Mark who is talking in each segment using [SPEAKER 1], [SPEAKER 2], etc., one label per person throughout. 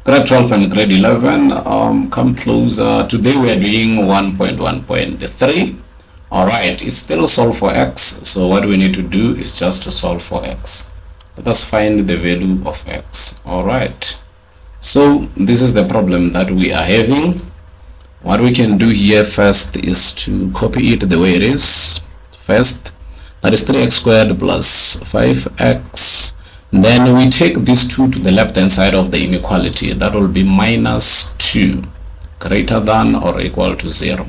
[SPEAKER 1] Grade 12 and grade 11, come closer. Today we are doing 1.1.3. All right, it's still solve for x. So what we need to do is just to solve for x. Let us find the value of x. All right. So this is the problem that we are having. What we can do here first is to copy it the way it is. First, that is 3x squared plus 5x. Then we take this 2 to the left hand side of the inequality. That will be minus 2 greater than or equal to 0.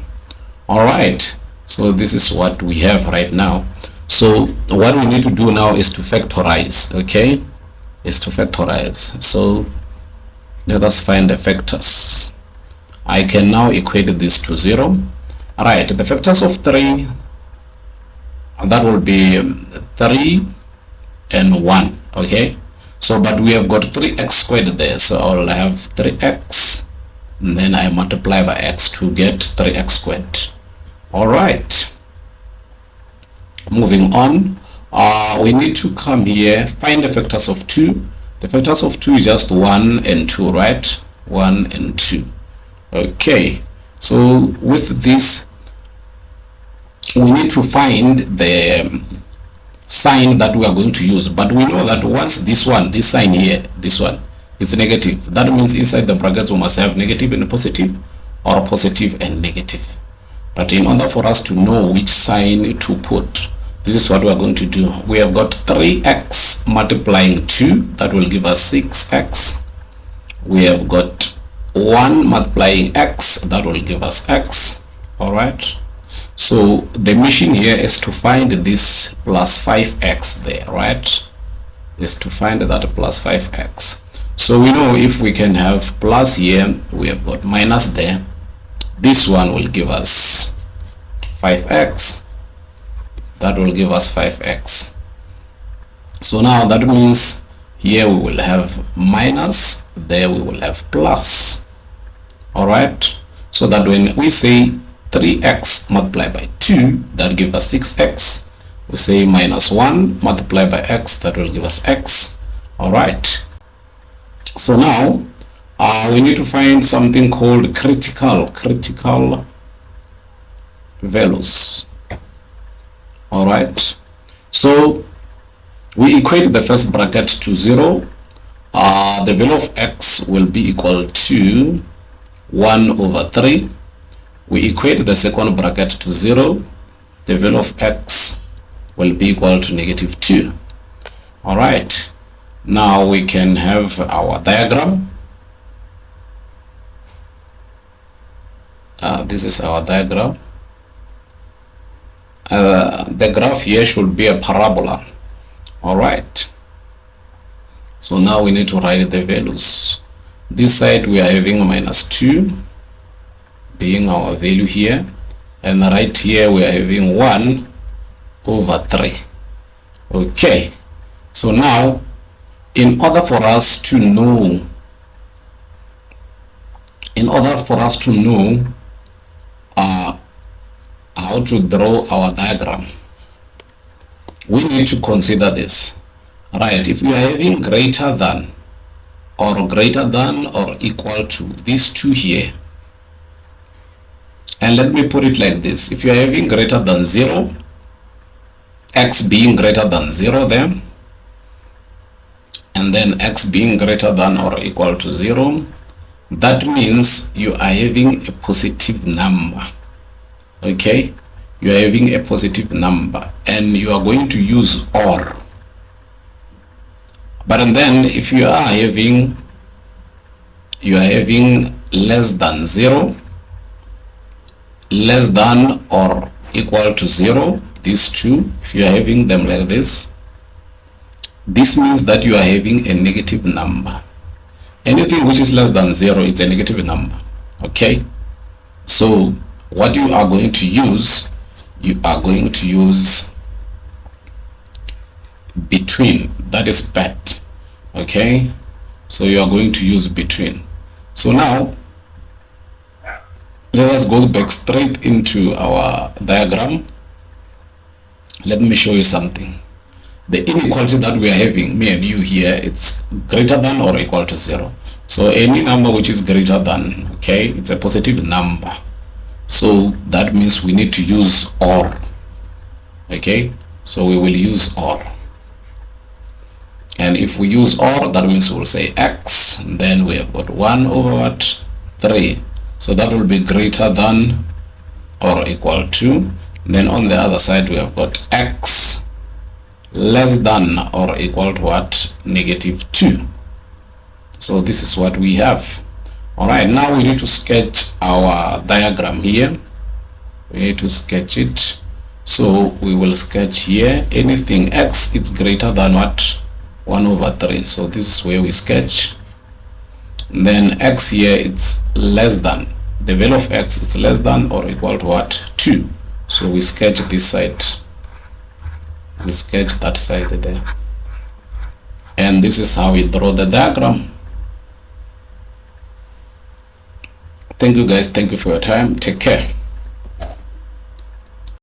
[SPEAKER 1] All right, so this is what we have right now. So what we need to do now is to factorize. Okay, is to factorize. So let us find the factors. I can now equate this to 0. All right, the factors of 3, that will be 3 and 1. Okay, so but we have got 3x squared there, so I will have 3x and then I multiply by x to get 3x squared. All right, moving on, we need to come here, find the factors of 2. The factors of 2 is just 1 and 2, right? 1 and 2. Okay, so with this we need to find the sign that we are going to use, but we know that once this sign here, this one is negative, that means inside the brackets we must have negative and positive, or positive and negative. But in order for us to know which sign to put, this is what we are going to do. We have got 3x multiplying 2, that will give us 6x. We have got 1 multiplying x, that will give us x. All right, so the mission here is to find this plus 5x there, right? Is to find that plus 5x. So we know if we can have plus here, we have got minus there. This one will give us 5x. That will give us 5x. So now that means here we will have minus, there we will have plus. All right, so that when we say 3x multiplied by 2, that gives us 6x. We say minus 1 multiplied by x, that will give us x. All right, so now we need to find something called critical values. All right, so we equate the first bracket to 0. The value of x will be equal to 1 over 3. We equate the second bracket to 0. The value of x will be equal to negative 2. All right, now we can have our diagram. This is our diagram. The graph here should be a parabola. All right, so now we need to write the values. This side we are having minus 2 being our value here, and right here we are having 1 over 3. Okay, so now in order for us to know how to draw our diagram, we need to consider this. Right, if we are having greater than or equal to these two here, and let me put it like this: if you are having greater than 0, x being greater than 0 then, and then x being greater than or equal to 0, that means you are having a positive number. Okay, you are having a positive number and you are going to use OR. But then if you are having less than 0, less than or equal to 0, these two, if you are having them like this means that you are having a negative number. Anything which is less than 0 is a negative number. Okay, so what you are going to use, between, that is bet. Okay, so you are going to use between. So now let us go back straight into our diagram. Let me show you something. The inequality that we are having, me and you here, it's greater than or equal to 0. So any number which is greater than, okay, it's a positive number, so that means we need to use OR. Okay, so we will use OR, and if we use OR, that means we'll say x, and then we have got 1 over what, 3, so that will be greater than or equal to. Then on the other side we have got x less than or equal to what, -2. So this is what we have. All right, now we need to sketch our diagram here. We need to sketch it. So we will sketch here anything x is greater than what, 1 over 3. So this is where we sketch. And then x here, it's less than, the value of x is less than or equal to what, 2. So we sketch this side, we sketch that side there, and this is how we draw the diagram. Thank you guys, thank you for your time, take care.